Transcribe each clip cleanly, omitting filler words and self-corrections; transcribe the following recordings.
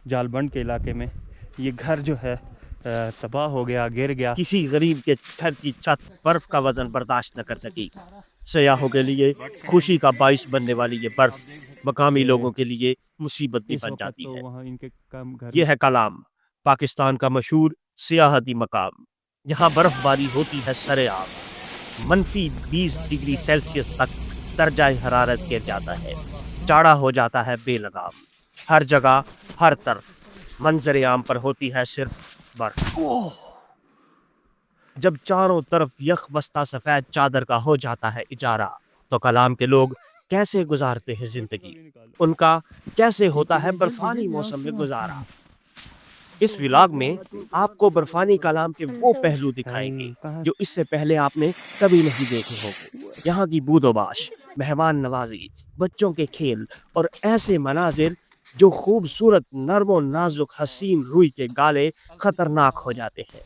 جال بند کے علاقے میں یہ گھر جو ہے تباہ ہو گیا، گر گیا. کسی غریب کے گھر کی چھت برف کا وزن برداشت نہ کر سکی. سیاحوں کے لیے خوشی کا باعث بننے والی یہ برف مقامی لوگوں کے لیے مصیبت بھی اس بن وقت جاتی تو ہے. وہاں ان کے کم گھر یہ ہے کلام، پاکستان کا مشہور سیاحتی مقام. یہاں برف باری ہوتی ہے سرعام. -20 ڈگری سیلسیس تک درجہ حرارت گر جاتا ہے. چاڑا ہو جاتا ہے بے لگام. ہر جگہ ہر طرف منظر عام پر ہوتی ہے صرف برف. جب چاروں طرف یک بستہ سفید چادر کا ہو جاتا ہے اجارہ تو کلام کے لوگ کیسے گزارتے ہیں زندگی؟ ان کا کیسے ہوتا ہے برفانی موسم میں گزارا؟ اس ولاگ میں آپ کو برفانی کلام کے وہ پہلو دکھائیں گے جو اس سے پہلے آپ نے کبھی نہیں دیکھے ہوں گے. یہاں کی بود و باش، مہمان نوازی، بچوں کے کھیل اور ایسے مناظر جو خوبصورت نرم و نازک حسین روئی کے گالے خطرناک ہو جاتے ہیں.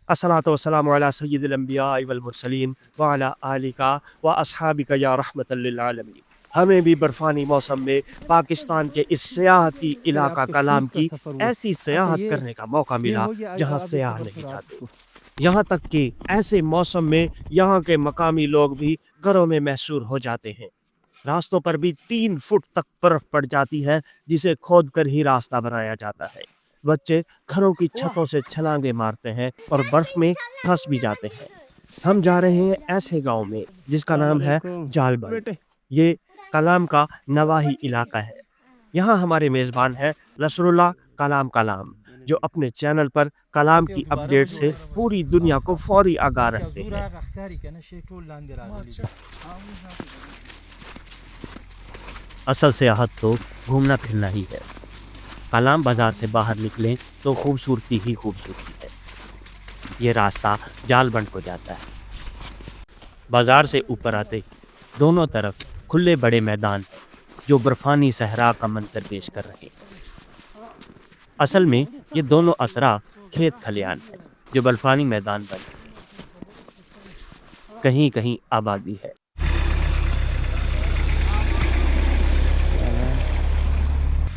الصلاۃ والسلام علی سید الانبیاء والمرسلین وعلی آلک و اصحابک یا رحمت للعالمین. ہمیں بھی برفانی موسم میں پاکستان کے اس سیاحتی علاقہ کلام کی ایسی سیاحت کرنے کا موقع ملا جہاں سیاح نہیں جاتے. یہاں تک کہ ایسے موسم میں یہاں کے مقامی لوگ بھی گھروں میں محصور ہو جاتے ہیں. راستوں پر بھی 3 فٹ تک برف پڑ جاتی ہے جسے کھود کر ہی راستہ بنایا جاتا ہے. بچے گھروں کی چھتوں سے چھلانگیں مارتے ہیں اور برف میں پھنس بھی جاتے ہیں. ہم جا رہے ہیں ایسے گاؤں میں جس کا نام ہے جال بند. یہ کلام کا نواحی علاقہ ہے. یہاں ہمارے میزبان ہے نصر اللہ کلام جو اپنے چینل پر کلام کی اپڈیٹ سے پوری دنیا کو فوری آگاہ رکھتے ہیں. اصل سیاحت تو گھومنا پھرنا ہی ہے. کلام بازار سے باہر نکلیں تو خوبصورتی ہی خوبصورتی ہے. یہ راستہ جال بند کو جاتا ہے. بازار سے اوپر آتے دونوں طرف کھلے بڑے میدان ہیں جو برفانی صحرا کا منظر پیش کر رہے ہیں. اصل میں یہ دونوں اطراف کھیت کھلیان ہیں جو برفانی میدان بن گئے. کہیں کہیں آبادی ہے.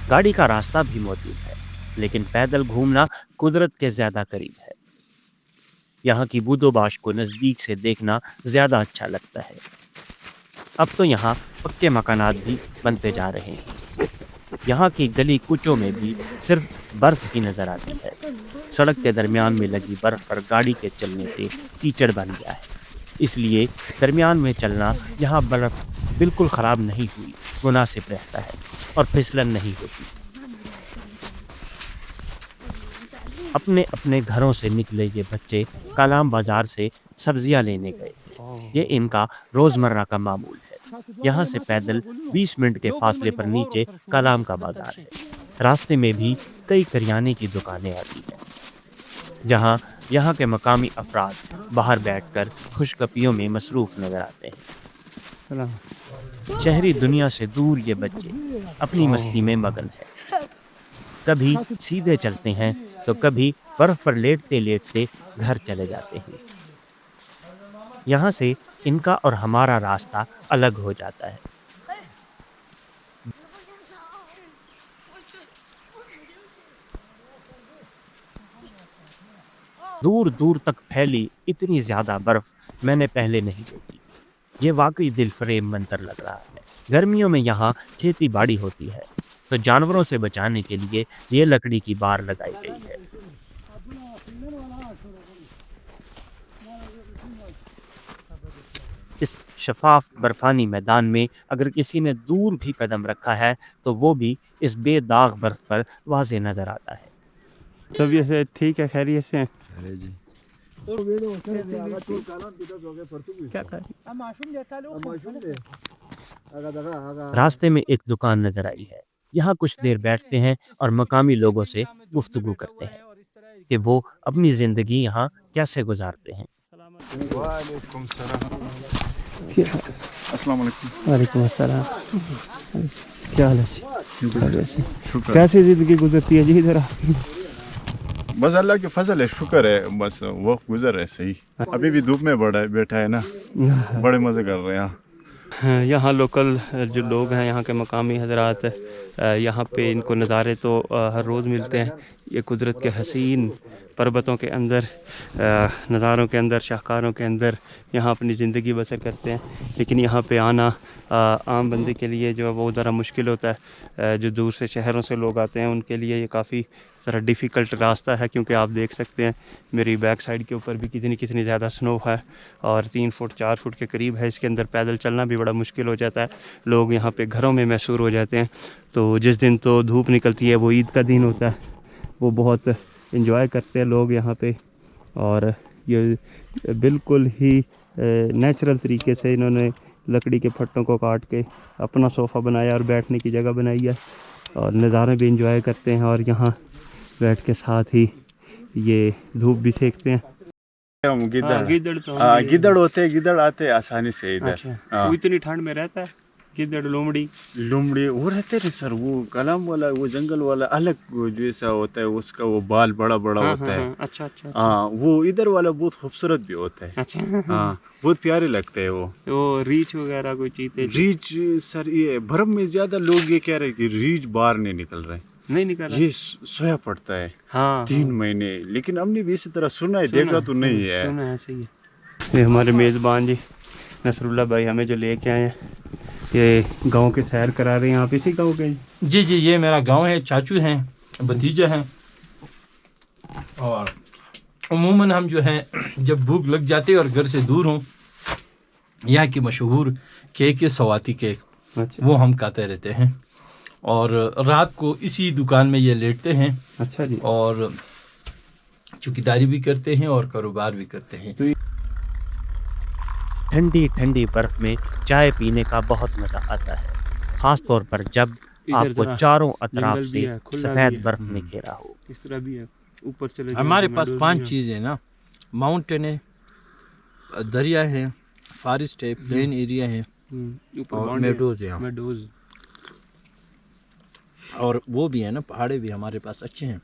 گاڑی کا راستہ بھی موجود ہے لیکن پیدل گھومنا قدرت کے زیادہ قریب ہے. یہاں کی بود و باش کو نزدیک سے دیکھنا زیادہ اچھا لگتا ہے. اب تو یہاں پکے مکانات بھی بنتے جا رہے ہیں. یہاں کی گلی کوچوں میں بھی صرف برف ہی نظر آتی ہے. سڑک کے درمیان میں لگی برف پر گاڑی کے چلنے سے کیچڑ بن گیا ہے. اس لیے درمیان میں چلنا جہاں برف بالکل خراب نہیں ہوئی مناسب رہتا ہے اور پھسلن نہیں ہوتی. اپنے اپنے گھروں سے نکلے یہ بچے کلام بازار سے سبزیاں لینے گئے تھے. یہ ان کا روزمرہ کا معمول ہے. یہاں سے پیدل 20 منٹ کے فاصلے پر نیچے کلام کا بازار ہے. راستے میں بھی کئی کریانے کی دکانیں آتی ہیں جہاں یہاں کے مقامی افراد باہر بیٹھ کر خوش گپیوں میں مصروف نظر آتے ہیں. شہری دنیا سے دور یہ بچے اپنی مستی میں مگن ہیں. کبھی سیدھے چلتے ہیں تو کبھی برف پر لیٹتے لیٹتے گھر چلے جاتے ہیں. یہاں سے ان کا اور ہمارا راستہ الگ ہو جاتا ہے. دور دور تک پھیلی اتنی زیادہ برف میں نے پہلے نہیں دیکھی. یہ واقعی دل فریب منظر لگ رہا ہے. گرمیوں میں یہاں کھیتی باڑی ہوتی ہے تو جانوروں سے بچانے کے لیے یہ لکڑی کی بار لگائی گئی ہے. اس شفاف برفانی میدان میں اگر کسی نے دور بھی قدم رکھا ہے تو وہ بھی اس بے داغ برف پر واضح نظر آتا ہے. طبیعت سے ٹھیک ہے، خیریت سے ہیں؟ راستے میں ایک دکان نظر آئی ہے. یہاں کچھ دیر بیٹھتے ہیں اور مقامی لوگوں سے گفتگو کرتے ہیں کہ وہ اپنی زندگی یہاں کیسے گزارتے ہیں. وعلیکم السلام. السلام علیکم. وعلیکم السلام. کیا حال ہے؟ شکر. کیسی زندگی گزرتی ہے جی ادھر؟ بس اللہ کے فضل ہے، شکر ہے. بس وقت گزر رہا ہے صحیح. ابھی بھی دھوپ میں بیٹھا ہے نا، بڑے مزے کر رہے ہیں. یہاں لوکل جو لوگ ہیں، یہاں کے مقامی حضرات یہاں پہ ان کو نظارے تو ہر روز ملتے ہیں. یہ قدرت کے حسین پربتوں کے اندر، نظاروں کے اندر، شاہکاروں کے اندر یہاں اپنی زندگی بسر کرتے ہیں. لیکن یہاں پہ آنا عام بندے کے لیے جو ہے وہ ذرا مشکل ہوتا ہے. جو دور سے شہروں سے لوگ آتے ہیں ان کے لیے یہ کافی ذرا ڈیفیکلٹ راستہ ہے، کیونکہ آپ دیکھ سکتے ہیں میری بیک سائڈ کے اوپر بھی کتنی زیادہ سنو ہے، اور 3 فٹ 4 فٹ کے قریب ہے. اس کے اندر پیدل چلنا بھی بڑا مشکل ہو جاتا ہے. لوگ یہاں پہ گھروں میں محصور ہو جاتے ہیں. تو جس دن تو دھوپ نکلتی ہے وہ عید کا دن ہوتا ہے، وہ بہت انجوائے کرتے ہیں لوگ یہاں پہ. اور یہ بالکل ہی نیچرل طریقے سے انہوں نے لکڑی کے پھٹوں کو کاٹ کے اپنا صوفہ بنایا اور بیٹھنے کی جگہ بنائی ہے، اور نظارے بھی انجوائے کرتے ہیں، اور یہاں بیٹھ کے ساتھ ہی یہ دھوپ بھی سیکتے ہیں. ہم گدڑ گدڑ ہوتے ہیں، گدڑ آتے ہیں آسانی سے ادھر. اچھا، وہ اتنی ٹھنڈ میں رہتا ہے گدڑ لومڑی وہ رہتے ہیں سر. وہ کلام والا، وہ جنگل والا الگ جیسا ہوتا ہے، اس کا وہ بال بڑا بڑا ہوتا ہے. اچھا اچھا. ہاں، وہ ادھر والا بہت خوبصورت بھی ہوتا ہے. اچھا، ہاں، بہت پیارے لگتے ہیں وہ. تو ریچھ وغیرہ کوئی چیتے ریچھ سر، یہ برف میں زیادہ لوگ یہ کہہ رہے ہیں کہ ریچھ باہر نہیں نکل رہے، نہیں نکل رہا. یہ سویا پڑتا ہے ہاں 3 مہینے. لیکن ہم نے بھی اسی طرح سنا ہے، دیکھا تو نہیں ہے. سنا ہے، صحیح ہے. یہ ہمارے میزبان جی نصر اللہ بھائی ہمیں جو لے کے آئے ہیں، یہ گاؤں کے سیر کرا رہے ہیں. آپ اسی گاؤں کے؟ جی جی، یہ میرا گاؤں ہے، چاچو ہیں، بھتیجے ہیں. اور عموماً ہم جو ہیں جب بھوک لگ جاتی ہے اور گھر سے دور ہوں، یہاں کی مشہور کیک ہے سواتی کیک، وہ ہم کھاتے رہتے ہیں. اور رات کو اسی دکان میں یہ لیٹتے ہیں. اچھا جی. اور چوکیداری بھی کرتے ہیں اور کاروبار بھی کرتے ہیں. ٹھنڈی ٹھنڈی برف میں چائے پینے کا بہت مزہ آتا ہے، خاص طور پر جب آپ کو چاروں اطراف سے سفید برف میں گھیرا ہو. اس طرح بھی ہے. اوپر چلے ہمارے پاس 5 چیزیں نا، ماؤنٹین ہے، دریا ہے، فارسٹ ہے، پلین ایریا ہے، اور میڈوز ہے. اور وہ بھی ہے نا، پہاڑے بھی ہمارے پاس اچھے ہیں.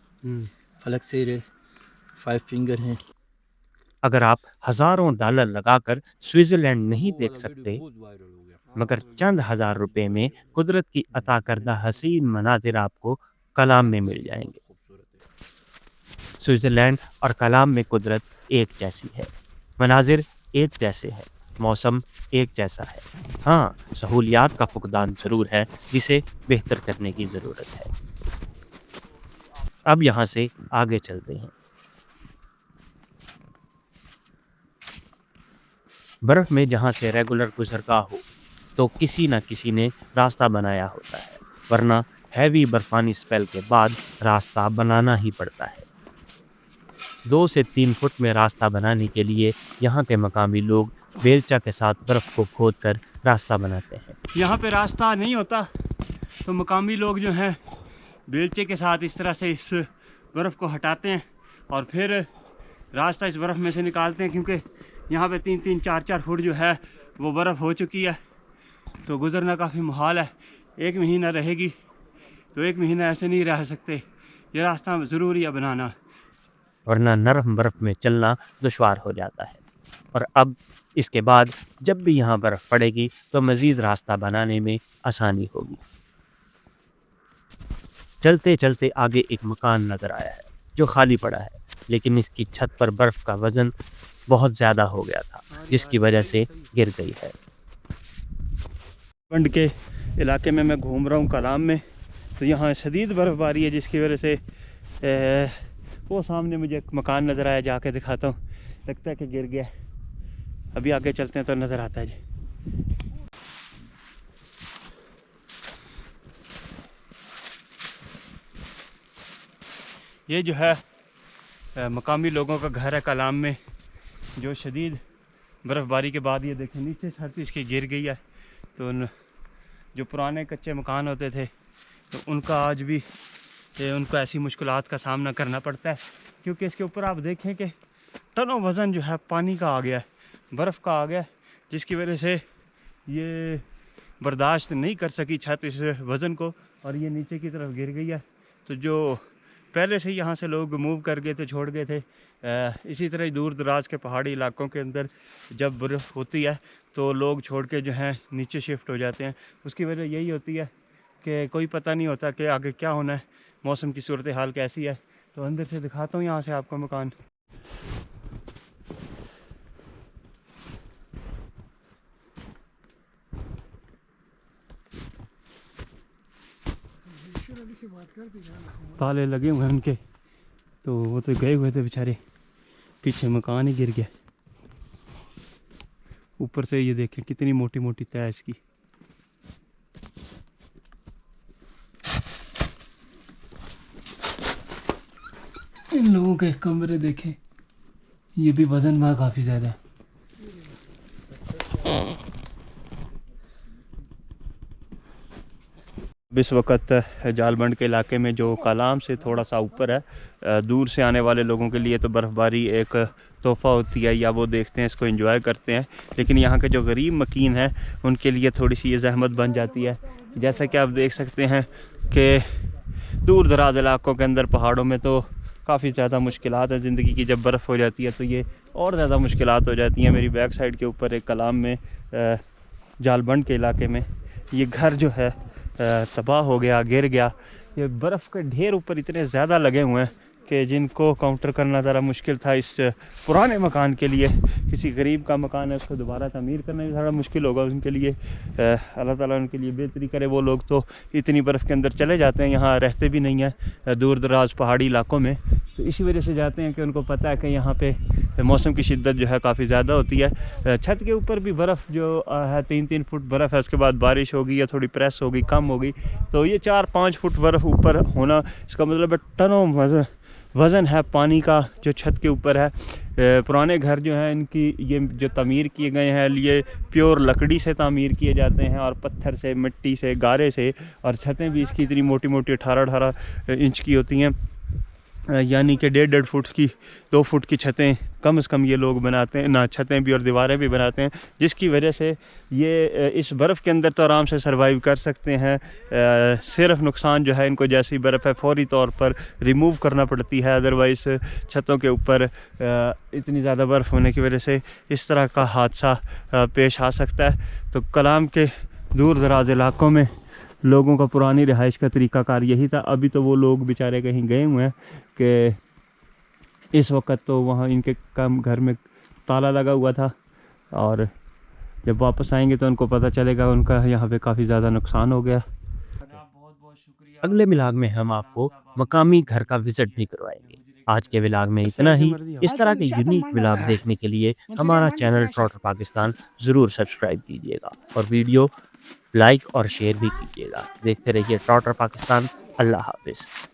فلک سیر ہے، 5 فنگر ہیں. اگر آپ ہزاروں ڈالر لگا کر سوئٹزرلینڈ نہیں دیکھ سکتے، مگر چند ہزار روپے میں قدرت کی عطا کردہ حسین مناظر آپ کو کلام میں مل جائیں گے. سوئٹزرلینڈ اور کلام میں قدرت ایک جیسی ہے، مناظر ایک جیسے ہیں، موسم ایک جیسا ہے. ہاں، سہولیات کا فقدان ضرور ہے جسے بہتر کرنے کی ضرورت ہے. اب یہاں سے آگے چلتے ہیں. برف میں جہاں سے ریگولر گزرگاہ ہو تو کسی نہ کسی نے راستہ بنایا ہوتا ہے، ورنہ ہیوی برفانی سپیل کے بعد راستہ بنانا ہی پڑتا ہے. 2 سے 3 فٹ میں راستہ بنانے کے لیے یہاں کے مقامی لوگ بیلچا کے ساتھ برف کو کھود کر راستہ بناتے ہیں. یہاں پہ راستہ نہیں ہوتا تو مقامی لوگ جو ہیں بیلچے کے ساتھ اس طرح سے اس برف کو ہٹاتے ہیں اور پھر راستہ اس برف میں سے نکالتے ہیں، کیونکہ یہاں پہ 3-3 4-4 فٹ جو ہے وہ برف ہو چکی ہے، تو گزرنا کافی محال ہے. 1 مہینہ رہے گی تو 1 مہینہ ایسے نہیں رہ سکتے، یہ راستہ ضروری ہے بنانا، ورنہ نرم برف میں چلنا دشوار ہو جاتا ہے. اور اب اس کے بعد جب بھی یہاں برف پڑے گی تو مزید راستہ بنانے میں آسانی ہوگی. چلتے چلتے آگے ایک مکان نظر آیا ہے جو خالی پڑا ہے، لیکن اس کی چھت پر برف کا وزن بہت زیادہ ہو گیا تھا، جس کی وجہ سے گر گئی ہے. پنڈ کے علاقے میں گھوم رہا ہوں کلام میں، تو یہاں شدید برف باری ہے، جس کی وجہ سے وہ سامنے مجھے ایک مکان نظر آیا، جا کے دکھاتا ہوں، لگتا ہے کہ گر گیا. ابھی آگے چلتے ہیں تو نظر آتا ہے جی. یہ جو ہے مقامی لوگوں کا گھر ہے کلام میں، جو شدید برف باری کے بعد یہ دیکھیں نیچے چھت اس کی گر گئی ہے. تو جو پرانے کچے مکان ہوتے تھے تو ان کا آج بھی ان کو ایسی مشکلات کا سامنا کرنا پڑتا ہے، کیونکہ اس کے اوپر آپ دیکھیں کہ ٹنوں وزن جو ہے پانی کا آ گیا ہے، برف کا آ گیا ہے، جس کی وجہ سے یہ برداشت نہیں کر سکی چھت اس وزن کو، اور یہ نیچے کی طرف گر گئی ہے. تو جو پہلے سے یہاں سے لوگ موو کر گئے تھے، چھوڑ گئے تھے، اسی طرح دور دراز کے پہاڑی علاقوں کے اندر جب برف ہوتی ہے تو لوگ چھوڑ کے جو ہیں نیچے شفٹ ہو جاتے ہیں. اس کی وجہ یہی ہوتی ہے کہ کوئی پتہ نہیں ہوتا کہ آگے کیا ہونا ہے, موسم کی صورتحال کیسی ہے. تو اندر سے دکھاتا ہوں یہاں سے آپ کو مکان. تالے لگے ہوئے ہیں ان کے, تو وہ تو گئے ہوئے تھے بیچارے, پیچھے مکان ہی گر گیا. اوپر سے یہ دیکھیں کتنی موٹی موٹی تہ اس کی. ان لوگوں کے کمرے دیکھیں, یہ بھی وزن میں کافی زیادہ ہے. اس وقت جال بند کے علاقے میں جو کالام سے تھوڑا سا اوپر ہے, دور سے آنے والے لوگوں کے لیے تو برف باری ایک تحفہ ہوتی ہے, یا وہ دیکھتے ہیں اس کو انجوائے کرتے ہیں. لیکن یہاں کے جو غریب مکین ہیں ان کے لیے تھوڑی سی یہ زحمت بن جاتی ہے. جیسا کہ آپ دیکھ سکتے ہیں کہ دور دراز علاقوں کے اندر پہاڑوں میں تو کافی زیادہ مشکلات ہیں زندگی کی. جب برف ہو جاتی ہے تو یہ اور زیادہ مشکلات ہو جاتی ہیں. میری بیک سائڈ کے اوپر ایک کلام میں جال بند کے علاقے میں یہ گھر جو ہے تباہ ہو گیا, گر گیا. یہ برف کے ڈھیر اوپر اتنے زیادہ لگے ہوئے ہیں کہ جن کو کاؤنٹر کرنا ذرا مشکل تھا. اس پرانے مکان کے لیے, کسی غریب کا مکان ہے اس کو دوبارہ تعمیر کرنا بھی ذرا مشکل ہوگا ان کے لیے. اللہ تعالیٰ ان کے لیے بہتری کرے. وہ لوگ تو اتنی برف کے اندر چلے جاتے ہیں, یہاں رہتے بھی نہیں ہیں دور دراز پہاڑی علاقوں میں. تو اسی وجہ سے جاتے ہیں کہ ان کو پتہ ہے کہ یہاں پہ موسم کی شدت جو ہے کافی زیادہ ہوتی ہے. چھت کے اوپر بھی برف جو ہے 3-3 فٹ برف ہے. اس کے بعد بارش ہوگی یا تھوڑی پریس ہوگی, کم ہوگی, تو یہ 4-5 فٹ برف اوپر ہونا, اس کا مطلب ہے ٹنوں وزن ہے پانی کا جو چھت کے اوپر ہے. پرانے گھر جو ہیں ان کی یہ جو تعمیر کیے گئے ہیں یہ پیور لکڑی سے تعمیر کیے جاتے ہیں, اور پتھر سے, مٹی سے, گارے سے. اور چھتیں بھی اس کی اتنی موٹی موٹی 18-18 انچ کی ہوتی ہیں, یعنی کہ 1.5 فٹ کی 2 فٹ کی چھتیں کم از کم یہ لوگ بناتے ہیں, نہ چھتیں بھی اور دیواریں بھی بناتے ہیں, جس کی وجہ سے یہ اس برف کے اندر تو آرام سے سروائیو کر سکتے ہیں. صرف نقصان جو ہے ان کو جیسی برف ہے فوری طور پر ریموو کرنا پڑتی ہے, ادروائز چھتوں کے اوپر اتنی زیادہ برف ہونے کی وجہ سے اس طرح کا حادثہ پیش آ سکتا ہے. تو کلام کے دور دراز علاقوں میں لوگوں کا پرانی رہائش کا طریقہ کار یہی تھا. ابھی تو وہ لوگ بیچارے کہیں گئے ہوئے ہیں کہ اس وقت تو وہاں ان کے کم گھر میں تالا لگا ہوا تھا, اور جب واپس آئیں گے تو ان کو پتہ چلے گا ان کا یہاں پہ کافی زیادہ نقصان ہو گیا. اگلے ولاگ میں ہم آپ کو مقامی گھر کا وزٹ بھی کروائیں گے. آج کے ولاگ میں اتنا ہی. اس طرح کے یونیک ولاگ دیکھنے کے لیے ہمارا چینل ٹراٹر پاکستان ضرور سبسکرائب کیجیے گا, اور ویڈیو لائک اور شیئر بھی کیجیے گا. دیکھتے رہیے ٹراٹر پاکستان. اللہ حافظ.